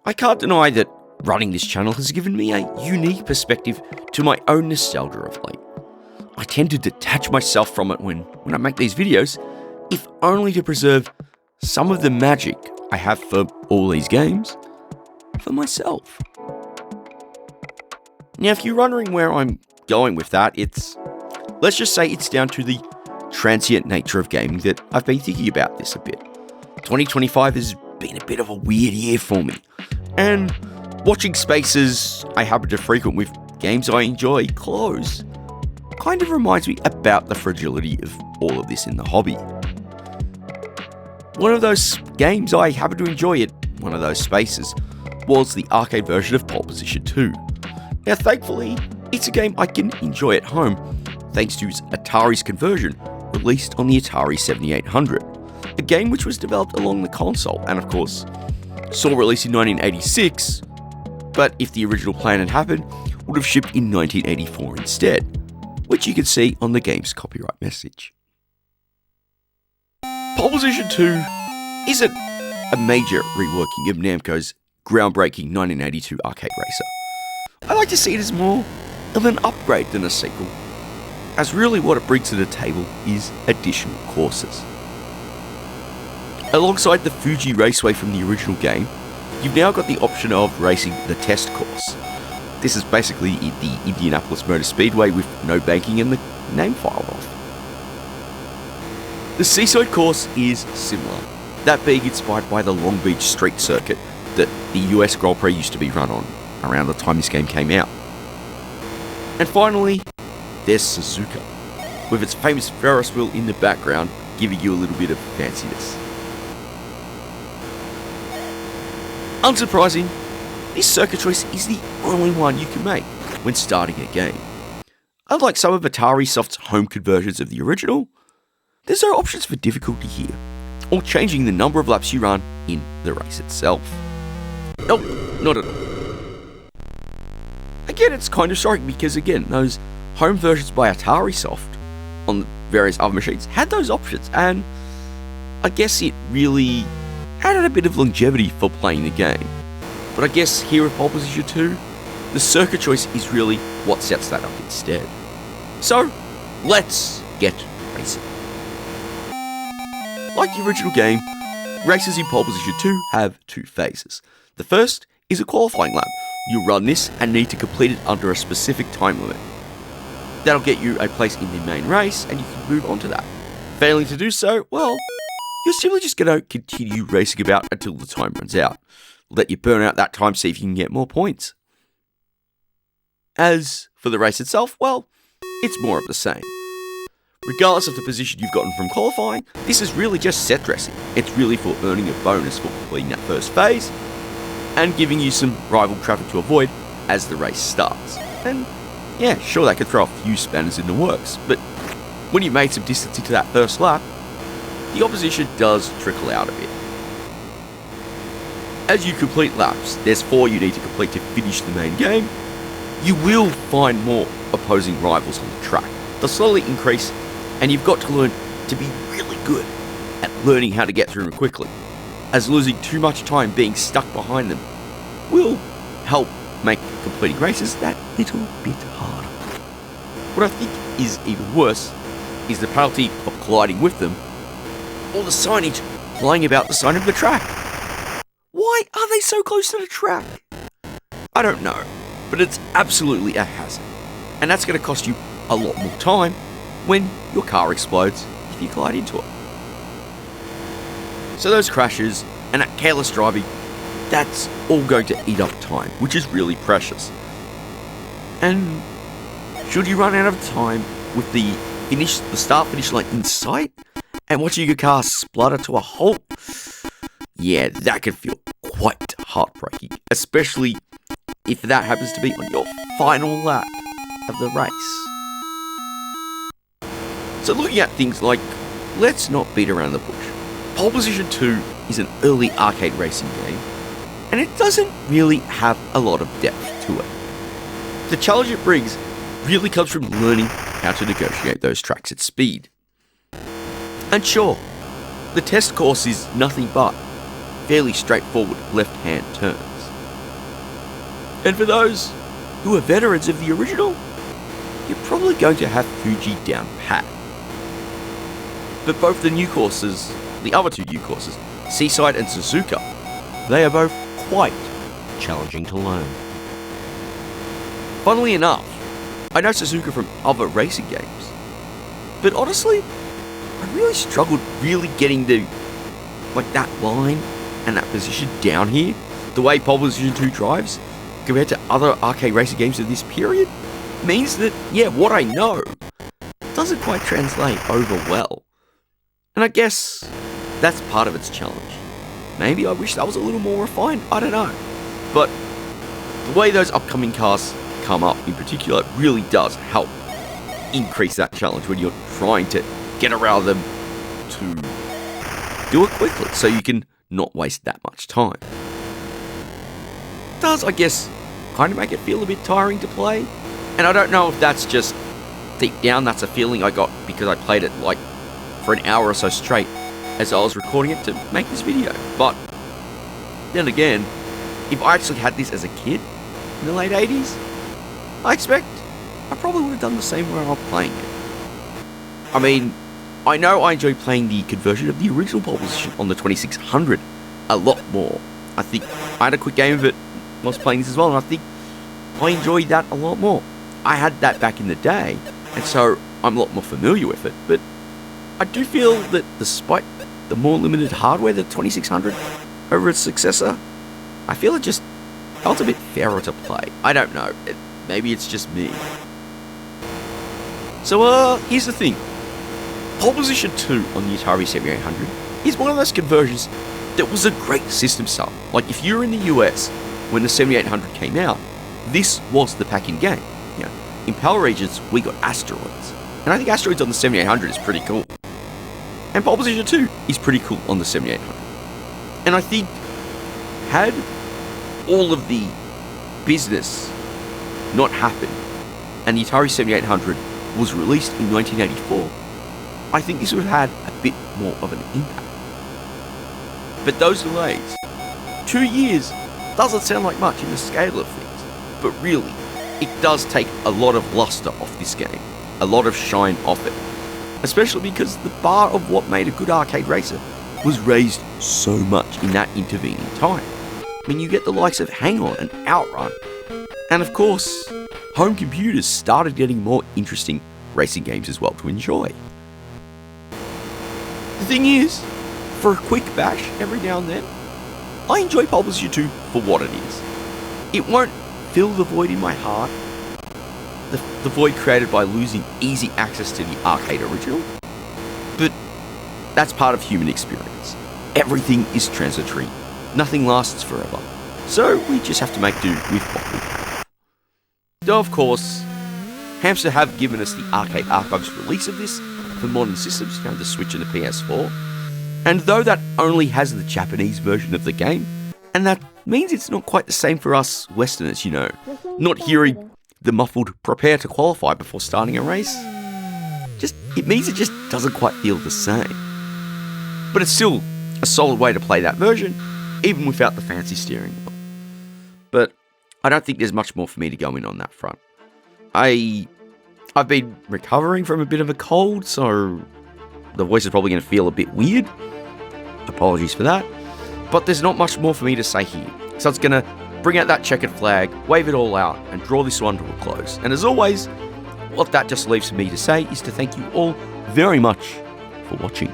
I can't deny that running this channel has given me a unique perspective to my own nostalgia of late. I tend to detach myself from it when I make these videos, if only to preserve some of the magic I have for all these games for myself. Now, if you're wondering where I'm going with that, let's just say it's down to the transient nature of gaming that I've been thinking about this a bit. 2025 has been a bit of a weird year for me, and watching spaces I happen to frequent with games I enjoy close kind of reminds me about the fragility of all of this in the hobby. One of those games I happen to enjoy at one of those spaces was the arcade version of Pole Position 2. Now, thankfully, it's a game I can enjoy at home thanks to Atari's conversion released on the Atari 7800, a game which was developed along the console and, of course, saw release in 1986, but if the original plan had happened, would have shipped in 1984 instead, which you can see on the game's copyright message. Pole Position 2 isn't a major reworking of Namco's groundbreaking 1982 arcade racer. I like to see it as more of an upgrade than a sequel, as really what it brings to the table is additional courses. Alongside the Fuji Raceway from the original game, you've now got the option of racing the test course. This is basically the Indianapolis Motor Speedway with no banking and the name filed off. The Seaside course is similar, that being inspired by the Long Beach Street Circuit that the US Grand Prix used to be run on around the time this game came out. And finally, there's Suzuka, with its famous Ferris wheel in the background giving you a little bit of fanciness. Unsurprising, this circuit choice is the only one you can make when starting a game. Unlike some of Atari Soft's home conversions of the original, there's no options for difficulty here, or changing the number of laps you run in the race itself. Nope, not at all. Again, it's kind of striking because, again, those home versions by Atari Soft on various other machines had those options, and I guess it really added a bit of longevity for playing the game. But I guess here with Pole Position 2, the circuit choice is really what sets that up instead. So, let's get racing. Like the original game, races in Pole Position 2 have two phases. The first is a qualifying lap. You run this and need to complete it under a specific time limit. That'll get you a place in the main race and you can move on to that. Failing to do so, well, you're simply just going to continue racing about until the time runs out. Let you burn out that time, see if you can get more points. As for the race itself, well, it's more of the same. Regardless of the position you've gotten from qualifying, this is really just set dressing. It's really for earning a bonus for completing that first phase, and giving you some rival traffic to avoid as the race starts. And yeah, sure, that could throw a few spanners in the works, but when you've made some distance into that first lap, the opposition does trickle out a bit. As you complete laps, there's 4 you need to complete to finish the main game. You will find more opposing rivals on the track. They'll slowly increase, and you've got to learn to be really good at learning how to get through them quickly, as losing too much time being stuck behind them will help make completing races that little bit harder. What I think is even worse is the penalty of colliding with them, or the signage flying about the side of the track. Why are they so close to the track? I don't know, but it's absolutely a hazard, and that's going to cost you a lot more time when your car explodes if you collide into it. So those crashes and that careless driving, that's all going to eat up time, which is really precious. And should you run out of time with the start-finish line in sight and watching your car splutter to a halt, yeah, that can feel quite heartbreaking, especially if that happens to be on your final lap of the race. So looking at things like, let's not beat around the bush. Pole Position 2 is an early arcade racing game, and it doesn't really have a lot of depth to it. The challenge it brings really comes from learning how to negotiate those tracks at speed. And sure, the test course is nothing but fairly straightforward left-hand turns. And for those who are veterans of the original, you're probably going to have Fuji down pat. But both the new courses, the other two new courses, Seaside and Suzuka, they are both quite challenging to learn. Funnily enough, I know Suzuka from other racing games, but honestly, I really struggled getting the, that line and that position down here, the way Pole Position 2 drives, compared to other arcade racing games of this period, means that, what I know doesn't quite translate over well. And I guess that's part of its challenge. Maybe I wish that was a little more refined, I don't know. But the way those upcoming cars come up in particular really does help increase that challenge when you're trying to get around them to do it quickly so you can not waste that much time. It does, I guess, kind of make it feel a bit tiring to play. And I don't know if that's just deep down, that's a feeling I got because I played it for an hour or so straight as I was recording it to make this video. But then again, if I actually had this as a kid in the late 80s, I expect I probably would have done the same when I was playing it. I mean, I know I enjoy playing the conversion of the original Pole Position on the 2600 a lot more. I think I had a quick game of it when I was playing this as well, and I think I enjoyed that a lot more. I had that back in the day, and so I'm a lot more familiar with it, but I do feel that despite the more limited hardware, the 2600 over its successor, I feel it just felt a bit fairer to play. I don't know, maybe it's just me. So here's the thing. Pole Position 2 on the Atari 7800 is one of those conversions that was a great system seller. Like, if you're in the US when the 7800 came out, this was the pack-in game. You know, in PAL regions, we got Asteroids. And I think Asteroids on the 7800 is pretty cool. And Pole Position 2 is pretty cool on the 7800. And I think, had all of the business not happened, and the Atari 7800 was released in 1984, I think this would have had a bit more of an impact. But those delays, 2 years, doesn't sound like much in the scale of things, but really, it does take a lot of luster off this game, a lot of shine off it, especially because the bar of what made a good arcade racer was raised so much in that intervening time. I mean, you get the likes of Hang On and Outrun, and of course, home computers started getting more interesting racing games as well to enjoy. The thing is, for a quick bash every now and then, I enjoy Pole Position 2 for what it is. It won't fill the void in my heart, the void created by losing easy access to the arcade original, but that's part of human experience. Everything is transitory, nothing lasts forever, so we just have to make do with what we have. Though of course, Hamster have given us the Arcade Archives release of this for modern systems, you know, the Switch and the PS4, and though that only has the Japanese version of the game, and that means it's not quite the same for us Westerners, you know, not hearing the muffled prepare to qualify before starting a race, it means it just doesn't quite feel the same. But it's still a solid way to play that version, even without the fancy steering wheel. But I don't think there's much more for me to go in on that front. I've been recovering from a bit of a cold, so the voice is probably going to feel a bit weird. Apologies for that. But there's not much more for me to say here. So it's going to bring out that checkered flag, wave it all out, and draw this one to a close. And as always, what that just leaves for me to say is to thank you all very much for watching.